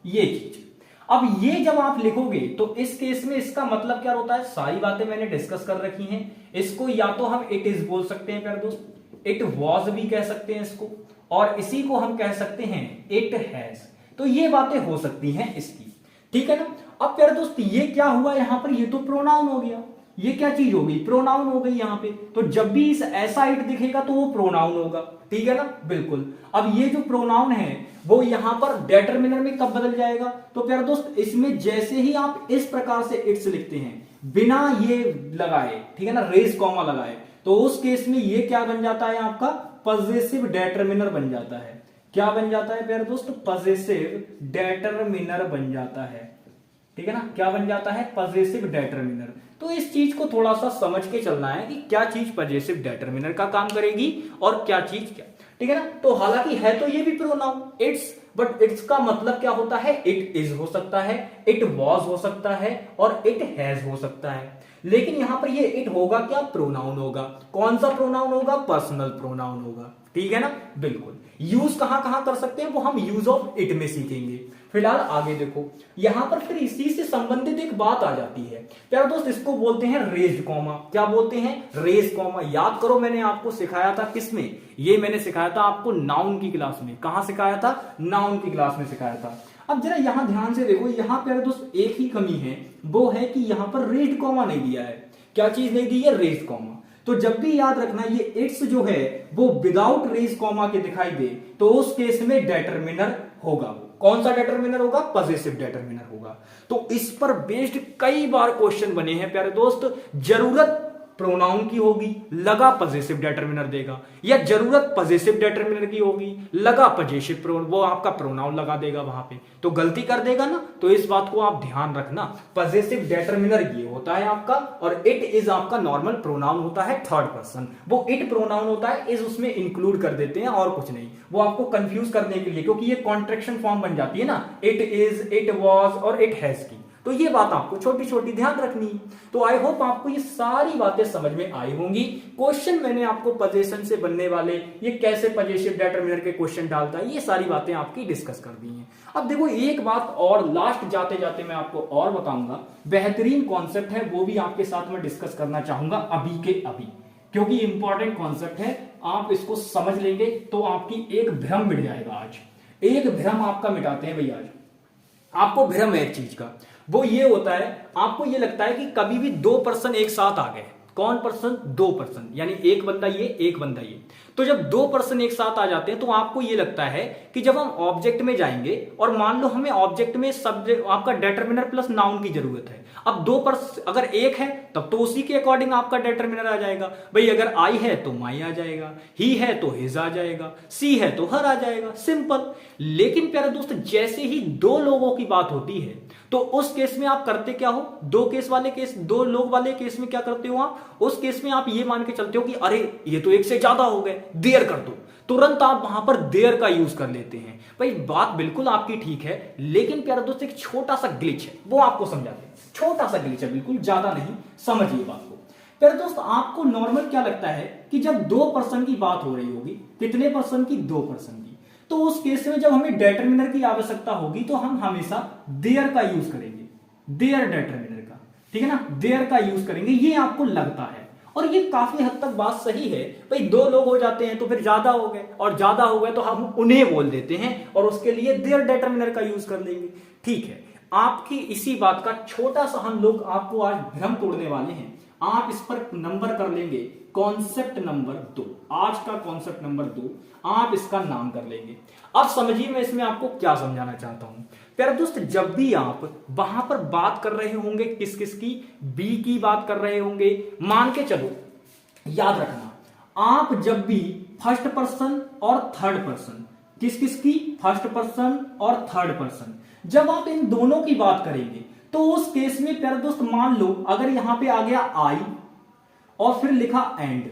[SPEAKER 1] ये चीज। अब ये जब आप लिखोगे तो इस केस में इसका मतलब क्या होता है, सारी बातें मैंने डिस्कस कर रखी हैं। इसको या तो हम इट इज बोल सकते हैं प्यारे दोस्त, इट वॉज भी कह सकते हैं इसको, और इसी को हम कह सकते हैं इट हैज। तो ये बातें हो सकती हैं इसकी, ठीक है ना। अब प्यारे दोस्त ये क्या हुआ यहां पर, ये तो प्रोनाउन हो गया, ये क्या चीज हो गई, प्रोनाउन हो गई यहां पे। तो जब भी इस ऐसा इट दिखेगा तो वो प्रोनाउन होगा, ठीक है ना, बिल्कुल। अब ये जो प्रोनाउन है वो यहां पर डिटरमिनर में कब बदल जाएगा, तो प्यारे दोस्त इसमें जैसे ही आप इस प्रकार से इट्स लिखते हैं बिना ये लगाए, ठीक है ना, रेज कॉमा लगाए, तो उस केस में ये क्या बन जाता है आपका, पजेसिव डिटरमिनर बन जाता है। क्या बन जाता है प्यारे दोस्त, पजेसिव डिटरमिनर बन जाता है, ठीक है ना, क्या बन जाता है, पजेसिव डिटरमिनर। तो इस चीज को थोड़ा सा समझ के चलना है कि क्या चीज पजेसिव डिटरमिनर का काम करेगी और क्या चीज क्या, ठीक है ना। तो हालांकि है तो ये भी प्रोनाउन इट्स, बट इट्स का मतलब क्या होता है, इट इज हो सकता है, इट वॉज हो सकता है और इट हैज हो सकता है। लेकिन यहां पर ये इट होगा क्या, प्रोनाउन होगा। कौन सा प्रोनाउन होगा, पर्सनल प्रोनाउन होगा, ठीक है ना, बिल्कुल। यूज कहां कहां कर सकते हैं वो हम यूज ऑफ इट में सीखेंगे। फिलहाल आगे देखो, यहां पर फिर इसी से संबंधित एक बात आ जाती है प्यारे दोस्त, इसको बोलते हैं रेज्ड कॉमा। क्या बोलते हैं, रेज्ड कॉमा। याद करो मैंने आपको सिखाया था किसमें, ये मैंने सिखाया था आपको नाउन की क्लास में। कहां सिखाया था, नाउन की क्लास में सिखाया था। अब जरा यहां ध्यान से देखो, यहां प्यारे दोस्त एक ही कमी है, वो है कि यहां पर रेज्ड कॉमा नहीं दिया है। क्या चीज नहीं दी है, रेज्ड कॉमा। तो जब भी याद रखना ये इट्स जो है वो विदाउट रेज कॉमा के दिखाई दे तो उस केस में डिटरमिनर होगा। कौन सा डिटरमिनर होगा, पजेसिव डिटरमिनर होगा। तो इस पर बेस्ड कई बार क्वेश्चन बने हैं प्यारे दोस्त। जरूरत प्रोनाउन की होगी, लगा पजेसिव डिटरमिनर देगा, या जरूरत पजेसिव डिटरमिनर की होगी, लगा पजेसिव वो आपका प्रोनाउन लगा देगा वहां पे, तो गलती कर देगा ना। तो इस बात को आप ध्यान रखना, पजेसिव डिटरमिनर ये होता है आपका, और इट इज आपका नॉर्मल प्रोनाउन होता है थर्ड पर्सन। वो इट प्रोनाउन होता है, इज उसमें इंक्लूड कर देते हैं और कुछ नहीं, वो आपको कंफ्यूज करने के लिए, क्योंकि ये कॉन्ट्रैक्शन फॉर्म बन जाती है ना, इट इज, इट वॉज और इट हैज की। तो ये बात आपको छोटी छोटी ध्यान रखनी है। तो आई होप आपको ये सारी बातें समझ में आई होंगी। क्वेश्चन मैंने आपको पजेशन से बनने वाले, ये कैसे पजेसिव डिटरमिनर के क्वेश्चन डालता है, ये सारी बातें आपकी डिस्कस कर दी हैं। अब देखो एक बात और लास्ट जाते जाते मैं आपको और बताऊंगा, बेहतरीन कॉन्सेप्ट है, वो भी आपके साथ में डिस्कस करना चाहूंगा अभी के अभी, क्योंकि इंपॉर्टेंट कॉन्सेप्ट है। आप इसको समझ लेंगे तो आपकी एक भ्रम मिट जाएगा। आज एक भ्रम आपका मिटाते हैं भैया। आज आपको भ्रम है एक चीज का, वो ये होता है, आपको ये लगता है कि कभी भी दो पर्सन एक साथ आ गए। कौन पर्सन, दो पर्सन, यानी एक बंदा ये एक बंदा ये। तो जब दो पर्सन एक साथ आ जाते हैं तो आपको ये लगता है कि जब हम ऑब्जेक्ट में जाएंगे और मान लो हमें ऑब्जेक्ट में सब्जेक्ट आपका डिटरमिनर प्लस नाउन की जरूरत है। अब दो पर्सन अगर एक है तब तो उसी के अकॉर्डिंग आपका डिटरमिनर आ जाएगा। भाई अगर आई है तो माई आ जाएगा, ही है तो हिज आ जाएगा, सी है तो हर आ जाएगा, सिंपल। लेकिन प्यारे दोस्त जैसे ही दो लोगों की बात होती है तो उस केस में आप करते क्या हो, दो केस वाले केस, दो लोग वाले केस में क्या करते हो आप, उस केस में आप ये मान के चलते हो कि अरे ये तो एक से ज्यादा हो गए, देयर कर दो। तुरंत आप वहां पर देयर का यूज कर लेते हैं। भाई बात बिल्कुल आपकी ठीक है, लेकिन प्यारे दोस्त एक छोटा सा ग्लिच है, वो आपको समझाते हैं। छोटा सा ग्लिच है, बिल्कुल ज्यादा नहीं, समझिए बात को। प्यारे दोस्त आपको नॉर्मल क्या लगता है कि जब दो पर्सन की बात हो रही होगी, कितने पर्सन की, दो पर्सन की, तो उस केस में जब हमें डिटरमिनर की आवश्यकता होगी तो हम हमेशा देयर का यूज करेंगे, देयर डिटरमिनर का, ठीक है ना, देयर का यूज करेंगे। ये आपको लगता है और ये काफी हद तक बात सही है। भाई दो लोग हो जाते हैं तो फिर ज्यादा हो गए, और ज्यादा हो गए तो हम उन्हें बोल देते हैं और उसके लिए देयर डिटरमिनर का यूज कर लेंगे। ठीक है, आपकी इसी बात का छोटा सा हम लोग आपको आज भ्रम तोड़ने वाले हैं। आप इस पर नंबर कर लेंगे कॉन्सेप्ट नंबर 2, आज का कॉन्सेप्ट नंबर 2 आप इसका नाम कर लेंगे। अब समझिए मैं इसमें आपको क्या समझाना चाहता हूं। प्यारे दोस्त जब भी आप वहां पर बात कर रहे होंगे, किस किस की, बी की बात कर रहे होंगे, मान के चलो, याद रखना आप जब भी फर्स्ट पर्सन और थर्ड पर्सन, किस किस की, फर्स्ट पर्सन और थर्ड पर्सन, जब आप इन दोनों की बात करेंगे तो उस केस में प्यारे दोस्त मान लो अगर यहां पे आ गया आई और फिर लिखा एंड,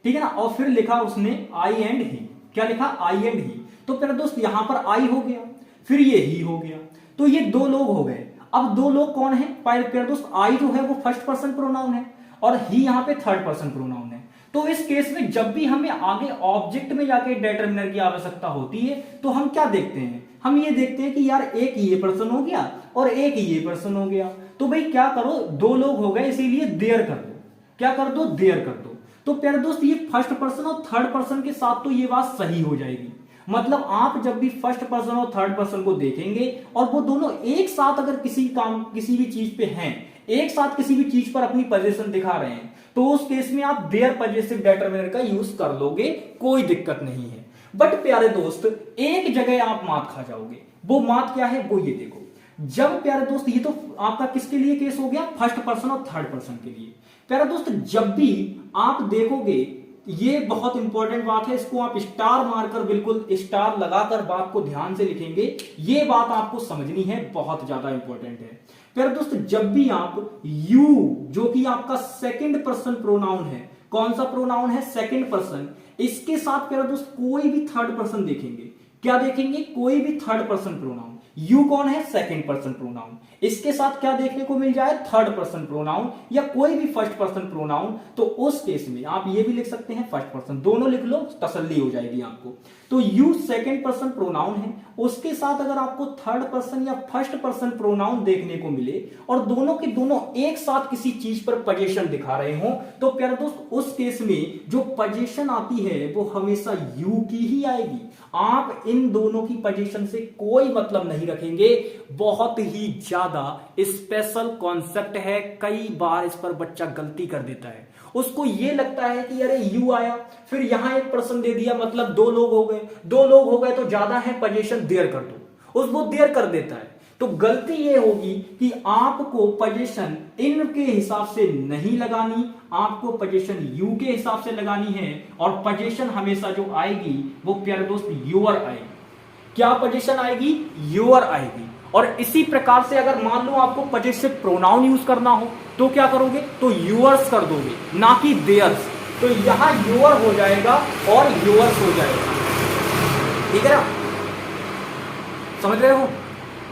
[SPEAKER 1] ठीक है ना, और फिर लिखा उसने आई एंड ही, क्या लिखा, आई एंड ही, तो प्यारे दोस्त यहां पर आई हो गया, फिर ये ही हो गया, तो ये दो लोग हो गए। अब दो लोग कौन है, प्यारे दोस्त आई जो है वो फर्स्ट पर्सन प्रोनाउन है और ही यहां पे थर्ड पर्सन प्रोनाउन है। तो इस केस में जब भी हमें आगे ऑब्जेक्ट में जाके डिटरमिनर की आवश्यकता होती है तो हम क्या देखते हैं, हम ये देखते हैं कि यार एक ये पर्सन हो गया और एक ये पर्सन हो गया, तो भाई क्या करो, दो लोग हो गए इसीलिए देयर कर दो। क्या कर दो, देयर कर दो। तो प्यारे दोस्त ये फर्स्ट पर्सन और थर्ड पर्सन के साथ तो ये बात सही हो जाएगी। मतलब आप जब भी फर्स्ट पर्सन और थर्ड पर्सन को देखेंगे और वो दोनों एक साथ अगर किसी भी चीज पे हैं, एक साथ किसी भी चीज पर अपनी पोजीशन दिखा रहे हैं, तो उस केस में आप देयर पजेसिव डिटरमिनर का यूज कर लोगे, कोई दिक्कत नहीं है। बट प्यारे दोस्त एक जगह आप मात खा जाओगे। वो मात क्या है, वो ये देखो। जब प्यारे दोस्त, ये तो आपका किसके लिए केस हो गया, फर्स्ट पर्सन और थर्ड पर्सन के लिए। प्यारे दोस्त जब भी आप देखोगे, ये बहुत इंपॉर्टेंट बात है, इसको आप स्टार मारकर, बिल्कुल स्टार लगाकर बात को ध्यान से लिखेंगे, ये बात आपको समझनी है, बहुत ज्यादा इंपॉर्टेंट है। प्यारे दोस्त जब भी आप यू, जो कि आपका सेकंड पर्सन प्रोनाउन है, कौन सा प्रोनाउन है, सेकंड पर्सन, इसके साथ प्यारे दोस्त कोई भी थर्ड पर्सन देखेंगे, क्या देखेंगे, कोई भी थर्ड पर्सन प्रोनाउन, यू कौन है, सेकंड पर्सन प्रोनाउन, इसके साथ क्या देखने को मिल जाए, थर्ड पर्सन प्रोनाउन या कोई भी फर्स्ट पर्सन प्रोनाउन, तो उस केस में आप ये भी लिख सकते हैं फर्स्ट पर्सन, दोनों लिख लो, तसल्ली हो जाएगी आपको। तो यू सेकंड पर्सन प्रोनाउन है, उसके साथ अगर आपको थर्ड पर्सन या फर्स्ट पर्सन प्रोनाउन देखने को मिले और दोनों के दोनों एक साथ किसी चीज पर पोजीशन दिखा रहे हो, तो प्यारे दोस्त उस केस में जो पोजीशन आती है वो हमेशा यू की ही आएगी। आप इन दोनों की पोजीशन से कोई मतलब नहीं रखेंगे। बहुत ही ज्यादा स्पेशल कॉन्सेप्ट है, कई बार इस पर बच्चा गलती कर देता है। उसको ये लगता है कि अरे यू आया, फिर यहां एक पर्सन दे दिया, मतलब दो लोग हो गए, दो लोग हो गए तो ज्यादा है, पोजीशन देयर कर दो, वो देयर कर देता है। तो गलती ये होगी कि आपको पोजीशन इनके हिसाब से नहीं लगानी, आपको पोजीशन यू के हिसाब से लगानी है। और पोजीशन हमेशा जो आएगी वो प्यारे दोस्त यूअर आएगी। क्या पोजीशन आएगी, यूअर आएगी। और इसी प्रकार से अगर मान लो आपको पोजेसिव प्रोनाउन यूज करना हो तो क्या करोगे, तो यूअर्स कर दोगे, ना कि देयर्स। तो यहां यूअर हो जाएगा और यूअर्स हो जाएगा, ठीक है ना, समझ रहे हो।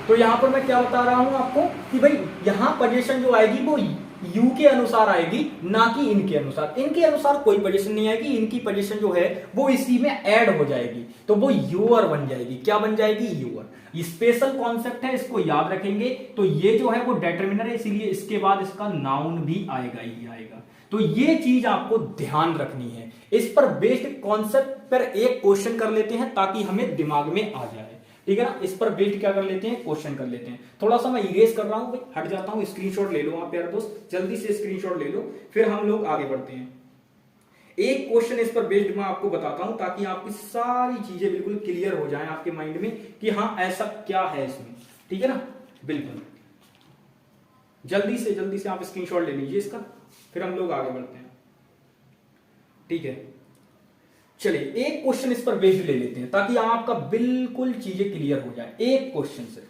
[SPEAKER 1] तो यहां पर मैं क्या बता रहा हूं आपको कि भाई यहां पोजीशन जो आएगी वो यू के अनुसार आएगी, ना कि इनके अनुसार। इनके अनुसार कोई पोजीशन नहीं आएगी, इनकी पोजीशन जो है वो इसी में ऐड हो जाएगी, तो वो यूअर बन जाएगी। क्या बन जाएगी, यूअर। स्पेशल कॉन्सेप्ट है, इसको याद रखेंगे। तो ये जो है वो डिटरमिनर है, इसीलिए इसके बाद इसका नाउन भी आएगा ही आएगा। तो ये चीज आपको ध्यान रखनी है। इस पर बेस्ड कॉन्सेप्ट पर एक क्वेश्चन कर लेते हैं ताकि हमें दिमाग में आ जाए, ठीक है ना। इस पर बेस्ड क्या कर लेते हैं, क्वेश्चन कर लेते हैं। थोड़ा सा मैं इरेज कर रहा हूं, हट जाता हूं, स्क्रीनशॉट ले लो आप प्यारे दोस्त, जल्दी से स्क्रीनशॉट ले लो, फिर हम लोग आगे बढ़ते हैं। एक क्वेश्चन इस पर बेस्ड मैं आपको बताता हूं ताकि आपकी सारी चीजें बिल्कुल क्लियर हो जाएं आपके माइंड में कि हाँ ऐसा क्या है इसमें, ठीक है ना। बिल्कुल जल्दी से आप स्क्रीनशॉट ले लीजिए इसका, फिर हम लोग आगे बढ़ते हैं, ठीक है। चलिए एक क्वेश्चन इस पर बेस्ड ले लेते हैं ताकि आपका बिल्कुल चीजें क्लियर हो जाए एक क्वेश्चन से।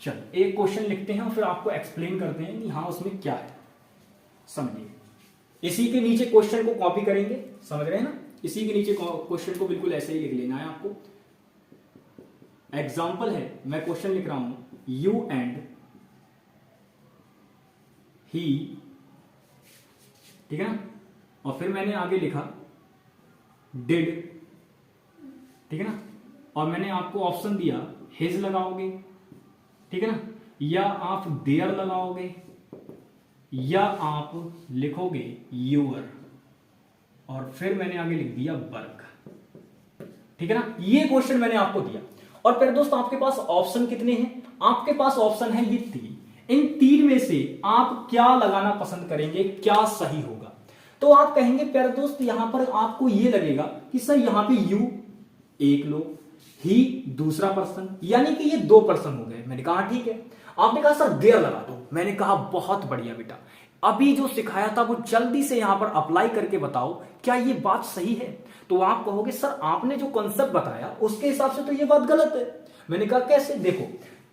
[SPEAKER 1] चलिए एक क्वेश्चन लिखते हैं और फिर आपको एक्सप्लेन करते हैं कि हाँ उसमें क्या है, समझिए। इसी के नीचे क्वेश्चन को कॉपी करेंगे, समझ रहे हैं ना। इसी के नीचे क्वेश्चन को बिल्कुल ऐसे ही लिख लेना है आपको। एग्जाम्पल है, मैं क्वेश्चन लिख रहा हूं, यू एंड ही, ठीक है ना। और फिर मैंने आगे लिखा डिड, ठीक है ना। और मैंने आपको ऑप्शन दिया हिज लगाओगे, ठीक है ना, या आप देयर लगाओगे, या आप लिखोगे यूअर, और फिर मैंने आगे लिख दिया वर्क, ठीक है ना। ये क्वेश्चन मैंने आपको दिया। और फिर दोस्त आपके पास ऑप्शन कितने हैं, आपके पास ऑप्शन है ये 3। इन 3 में से आप क्या लगाना पसंद करेंगे, क्या सही होगा। तो आप कहेंगे प्यारे दोस्त यहां पर आपको ये लगेगा कि सर यहां पे यू एक लोग, ही दूसरा पर्सन, यानी कि ये 2 पर्सन हो गए। मैंने कहा ठीक है। आपने कहा सर देयर लगा दो, मैंने कहा बहुत बढ़िया बेटा, अभी जो सिखाया था वो जल्दी से यहां पर अप्लाई करके बताओ क्या ये बात सही है। तो आप कहोगे सर आपने जो कॉन्सेप्ट बताया उसके हिसाब से तो ये बात गलत है। मैंने कहा कैसे, देखो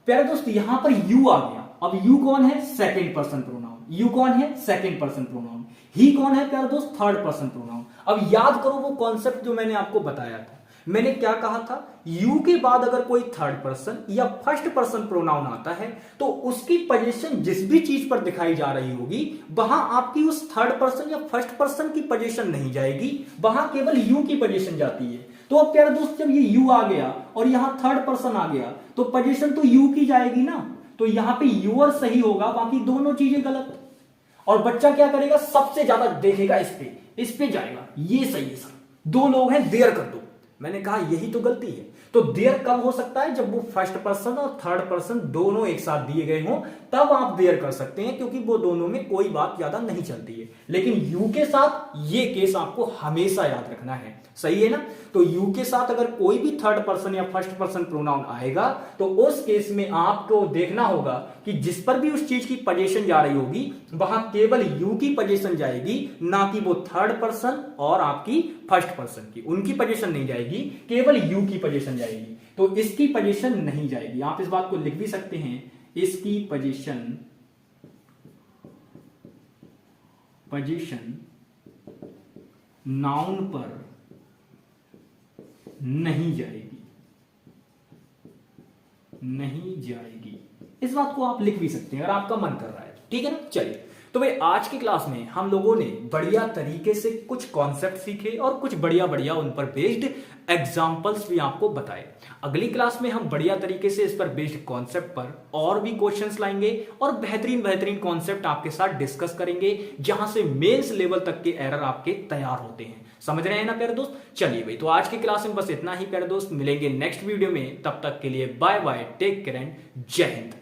[SPEAKER 1] प्यारे दोस्त यहां पर यू आ गया, अब यू कौन है, सेकंड पर्सन प्रोनाउन, यू कौन है, सेकंड पर्सन प्रोनाउन, ही कौन है प्यारे दोस्त, थर्ड पर्सन प्रोनाउन। अब याद करो वो कॉन्सेप्ट जो मैंने आपको बताया था, मैंने क्या कहा था, यू के बाद अगर कोई थर्ड पर्सन या फर्स्ट पर्सन प्रोनाउन आता है तो उसकी पोजीशन जिस भी चीज पर दिखाई जा रही होगी वहां आपकी उस थर्ड पर्सन या फर्स्ट पर्सन की पोजीशन नहीं जाएगी, वहां केवल यू की पोजीशन जाती है। तो अब प्यारे दोस्त जब ये यू आ गया और यहां थर्ड पर्सन आ गया तो पोजीशन तो यू की जाएगी ना, तो यहां पे यूअर सही होगा, बाकी दोनों चीजें गलत। और बच्चा क्या करेगा, सबसे ज्यादा देखेगा इस पे जाएगा, ये सही है सर, दो लोग हैं देयर कर दो। मैंने कहा यही तो गलती है। तो देयर कब हो सकता है, जब वो फर्स्ट पर्सन और थर्ड पर्सन दोनों एक साथ दिए गए हों, तब आप देयर कर सकते हैं, क्योंकि वो दोनों में कोई बात ज्यादा नहीं चलती है। लेकिन यू के साथ ये केस आपको हमेशा याद रखना है, सही है ना। तो यू के साथ अगर कोई भी थर्ड पर्सन या फर्स्ट पर्सन प्रोनाउन आएगा तो उस केस में आपको देखना होगा कि जिस पर भी उस चीज की पोजीशन जा रही होगी वहां केवल यू की पोजीशन जाएगी, ना कि वो थर्ड पर्सन और आपकी फर्स्ट पर्सन की, उनकी पोजीशन नहीं जाएगी, केवल यू की पोजीशन जाएगी। तो इसकी पोजीशन नहीं जाएगी। आप इस बात को लिख भी सकते हैं, इसकी पोजीशन नाउन पर नहीं जाएगी, नहीं जाएगी। इस बात को आप लिख भी सकते हैं अगर आपका मन कर रहा है, ठीक है ना। चलिए, तो भाई आज की क्लास में हम लोगों ने बढ़िया तरीके से कुछ कॉन्सेप्ट सीखे और कुछ बढ़िया बढ़िया उन पर बेस्ड एग्जांपल्स भी आपको बताए। अगली क्लास में हम बढ़िया तरीके से इस पर बेस्ड कॉन्सेप्ट पर और भी क्वेश्चंस लाएंगे और बेहतरीन बेहतरीन कॉन्सेप्ट आपके साथ डिस्कस करेंगे, जहां से मेंस लेवल तक के एरर आपके तैयार होते हैं। समझ रहे हैं ना प्यारे दोस्त। चलिए भाई, तो आज की क्लास में बस इतना ही प्यारे दोस्त, मिलेंगे नेक्स्ट वीडियो में, तब तक के लिए bye bye, take care and जय हिंद।